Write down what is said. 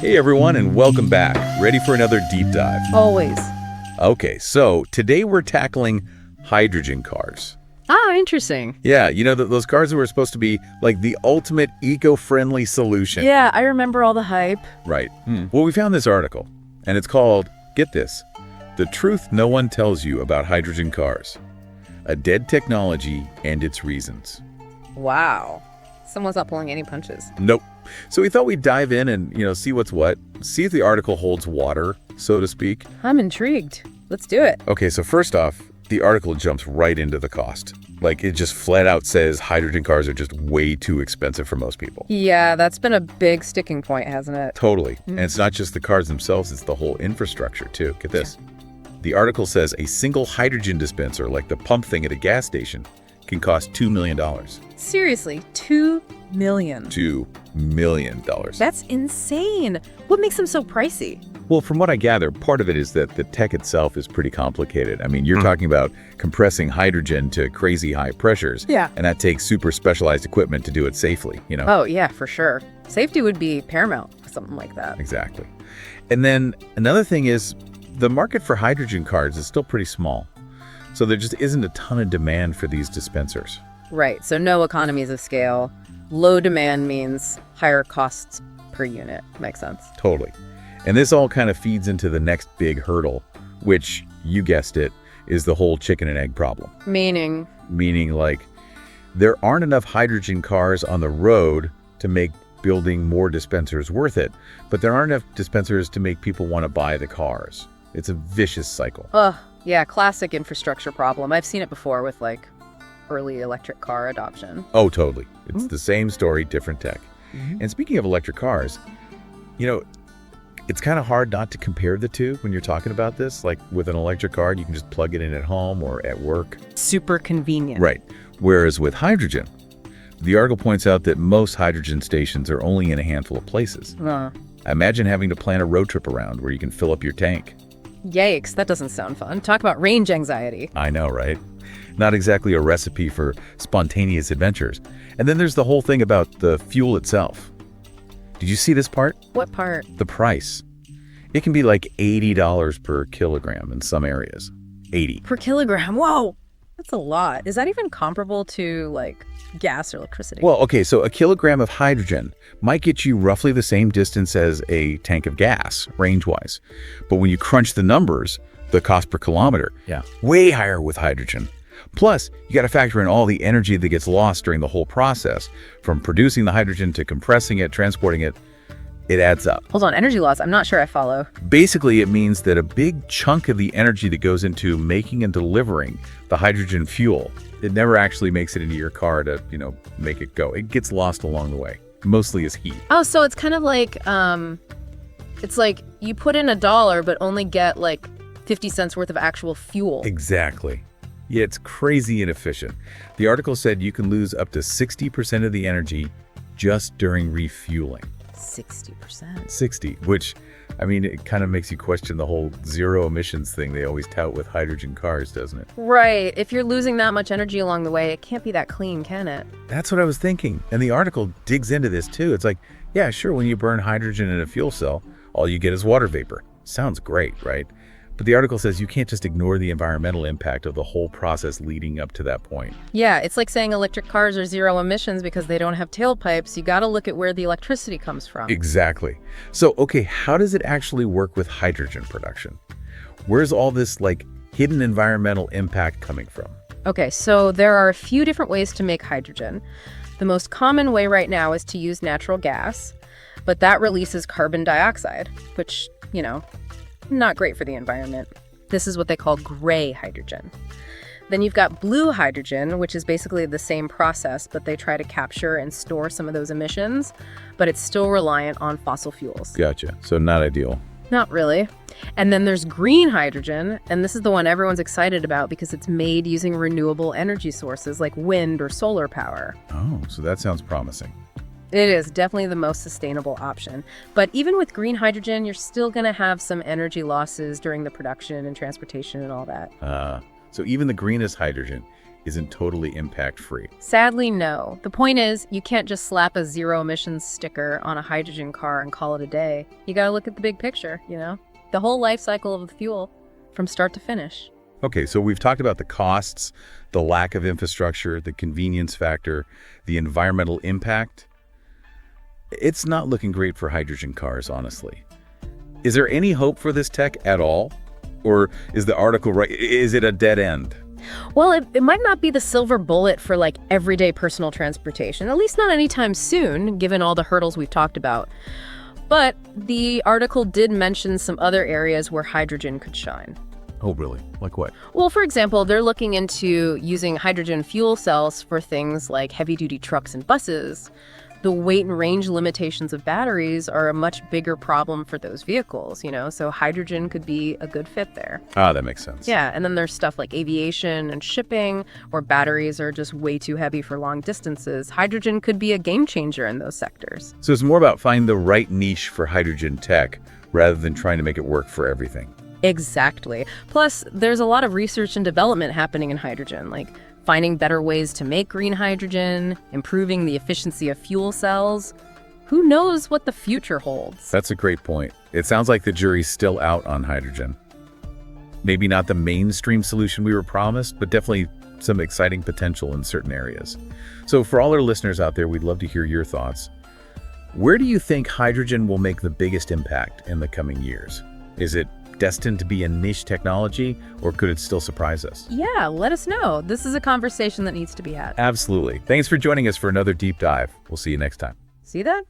Hey everyone, and welcome back. Ready for another deep dive? Always. Okay, so today we're tackling hydrogen cars. Ah, interesting. Yeah, you know, those cars that were supposed to be like the ultimate eco-friendly solution. Yeah, I remember all the hype. Right. Well, we found this article, and it's called, get this, The Truth No One Tells You About Hydrogen Cars. A Dead Technology and Its Reasons. Wow. Someone's not pulling any punches. Nope. So we thought we'd dive in and, see what's what, see if the article holds water, so to speak. I'm intrigued. Let's do it. Okay, so first off, the article jumps right into the cost. Like, it just flat out says hydrogen cars are just way too expensive for most people. Yeah, that's been a big sticking point, hasn't it? Totally. And it's not just the cars themselves, it's the whole infrastructure, too. Get this. The article says a single hydrogen dispenser, like the pump thing at a gas station, can cost $2 million. Seriously, $2 million. $2 million. That's insane. What makes them so pricey? Well, from what I gather, part of it is that the tech itself is pretty complicated. I mean, you're talking about compressing hydrogen to crazy high pressures. Yeah. And that takes super specialized equipment to do it safely, Oh, yeah, for sure. Safety would be paramount for something like that. Exactly. And then another thing is the market for hydrogen cars is still pretty small. So there just isn't a ton of demand for these dispensers. Right, so no economies of scale. Low demand means higher costs per unit. Makes sense. Totally. And this all kind of feeds into the next big hurdle, which, you guessed it, is the whole chicken and egg problem. Meaning, like, there aren't enough hydrogen cars on the road to make building more dispensers worth it, but there aren't enough dispensers to make people want to buy the cars. It's a vicious cycle. yeah, classic infrastructure problem. I've seen it before with early electric car adoption. Oh, totally. It's the same story, different tech. And speaking of electric cars, it's kind of hard not to compare the two when you're talking about this. Like with an electric car, you can just plug it in at home or at work. Super convenient. Right. Whereas with hydrogen, the article points out that most hydrogen stations are only in a handful of places. Imagine having to plan a road trip around where you can fill up your tank. Yikes, that doesn't sound fun. Talk about range anxiety. I know, right? Not exactly a recipe for spontaneous adventures. And then there's the whole thing about the fuel itself. Did you see this part? What part? The price. It can be like $80 per kilogram in some areas. 80. Per kilogram? Whoa, that's a lot. Is that even comparable to gas or electricity? Well, okay, so a kilogram of hydrogen might get you roughly the same distance as a tank of gas, range-wise. But when you crunch the numbers, the cost per kilometer, way higher with hydrogen. Plus, you got to factor in all the energy that gets lost during the whole process, from producing the hydrogen to compressing it, transporting it. It adds up. Hold on, energy loss. I'm not sure I follow. Basically, it means that a big chunk of the energy that goes into making and delivering the hydrogen fuel, it never actually makes it into your car to, make it go. It gets lost along the way, mostly as heat. Oh, so it's kind of like, it's like you put in $1 but only get 50 cents worth of actual fuel. Exactly. Yeah, it's crazy inefficient. The article said you can lose up to 60% of the energy just during refueling. 60%. 60, which, it kind of makes you question the whole zero emissions thing they always tout with hydrogen cars, doesn't it? Right. If you're losing that much energy along the way, it can't be that clean, can it? That's what I was thinking. And the article digs into this too. It's like, yeah, sure, when you burn hydrogen in a fuel cell, all you get is water vapor. Sounds great, right? But the article says you can't just ignore the environmental impact of the whole process leading up to that point. Yeah, it's like saying electric cars are zero emissions because they don't have tailpipes. You got to look at where the electricity comes from. Exactly. So, okay, how does it actually work with hydrogen production? Where's all this hidden environmental impact coming from? Okay, so there are a few different ways to make hydrogen. The most common way right now is to use natural gas, but that releases carbon dioxide, which, not great for the environment. This is what they call gray hydrogen. Then you've got blue hydrogen, which is basically the same process, but they try to capture and store some of those emissions, but it's still reliant on fossil fuels. Gotcha. So not ideal. Not really. And then there's green hydrogen, and this is the one everyone's excited about because it's made using renewable energy sources like wind or solar power. Oh, so that sounds promising. It is definitely the most sustainable option. But even with green hydrogen, you're still going to have some energy losses during the production and transportation and all that. So even the greenest hydrogen isn't totally impact-free. Sadly, no. The point is, you can't just slap a zero emissions sticker on a hydrogen car and call it a day. You gotta look at the big picture, the whole life cycle of the fuel from start to finish. Okay, so we've talked about the costs, the lack of infrastructure, the convenience factor, the environmental impact. It's not looking great for hydrogen cars, honestly. Is there any hope for this tech at all? Or is the article right? Is it a dead end? Well, it might not be the silver bullet for everyday personal transportation, at least not anytime soon, given all the hurdles we've talked about. But the article did mention some other areas where hydrogen could shine. Oh, really? Like what? Well, for example, they're looking into using hydrogen fuel cells for things like heavy-duty trucks and buses. The weight and range limitations of batteries are a much bigger problem for those vehicles, so hydrogen could be a good fit there. Ah, that makes sense. Yeah, and then there's stuff like aviation and shipping, where batteries are just way too heavy for long distances. Hydrogen could be a game changer in those sectors. So it's more about finding the right niche for hydrogen tech rather than trying to make it work for everything. Exactly. Plus, there's a lot of research and development happening in hydrogen, like finding better ways to make green hydrogen, improving the efficiency of fuel cells. Who knows what the future holds? That's a great point. It sounds like the jury's still out on hydrogen. Maybe not the mainstream solution we were promised, but definitely some exciting potential in certain areas. So for all our listeners out there, we'd love to hear your thoughts. Where do you think hydrogen will make the biggest impact in the coming years? Is it destined to be a niche technology, or could it still surprise us? Yeah, let us know. This is a conversation that needs to be had. Absolutely. Thanks for joining us for another deep dive. We'll see you next time. See that?